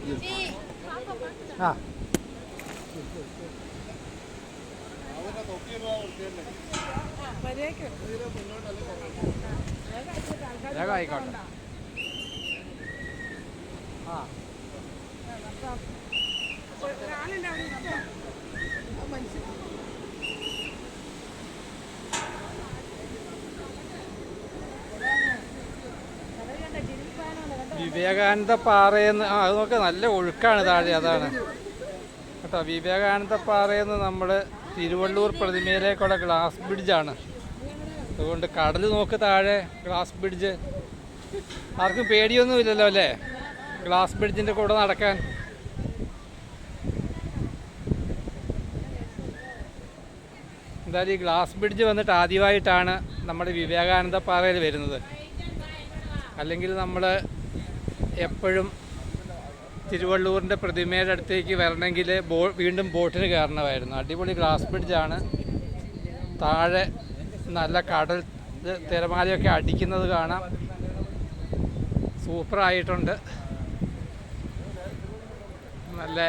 ആ വേഗം ആയിക്കോട്ടെ. ആ വിവേകാനന്ദ പാറയെന്ന് അത് നോക്കുക, നല്ല ഒഴുക്കാണ് താഴെ, അതാണ് കേട്ടോ. വിവേകാനന്ദ പാറയെന്ന് നമ്മൾ തിരുവള്ളൂർ പ്രതിമയിലേക്കുള്ള ഗ്ലാസ് ബ്രിഡ്ജാണ്. അതുകൊണ്ട് കടൽ നോക്ക് താഴെ, ഗ്ലാസ് ബ്രിഡ്ജ്. ആർക്കും പേടിയൊന്നുമില്ലല്ലോ അല്ലേ ഗ്ലാസ് ബ്രിഡ്ജിൻ്റെ കൂടെ നടക്കാൻ? എന്തായാലും ഈ ഗ്ലാസ് ബ്രിഡ്ജ് വന്നിട്ട് ആദ്യമായിട്ടാണ് നമ്മുടെ വിവേകാനന്ദ പാറയിൽ വരുന്നത്. അല്ലെങ്കിൽ നമ്മൾ എപ്പോഴും തിരുവള്ളൂരിൻ്റെ പ്രതിമയുടെ അടുത്തേക്ക് വരണമെങ്കിൽ വീണ്ടും ബോട്ടിന് കയറണമായിരുന്നു. അടിപൊളി ഗ്ലാസ് ബ്രിഡ്ജാണ്. താഴെ നല്ല കടൽ തിരമാലയൊക്കെ അടിക്കുന്നത് കാണാം. സൂപ്പറായിട്ടുണ്ട്. നല്ല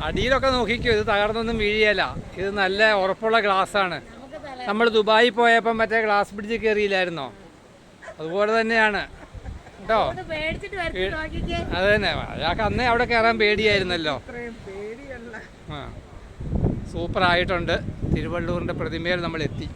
അടിയിലൊക്കെ നോക്കിക്കോ, ഇത് തകർന്നൊന്നും വീഴിയല്ല. ഇത് നല്ല ഉറപ്പുള്ള ഗ്ലാസ്സാണ്. നമ്മൾ ദുബായി പോയപ്പം മറ്റേ ഗ്ലാസ് ബ്രിഡ്ജ് കയറിയില്ലായിരുന്നോ? അതുപോലെ തന്നെയാണ് കേട്ടോ. അത് തന്നെ, അയാൾക്ക് അന്നേ അവിടെ കയറാൻ പേടിയായിരുന്നല്ലോ. ആ സൂപ്പറായിട്ടുണ്ട്. തിരുവള്ളൂരിൻ്റെ പ്രതിമയിൽ നമ്മൾ എത്തി.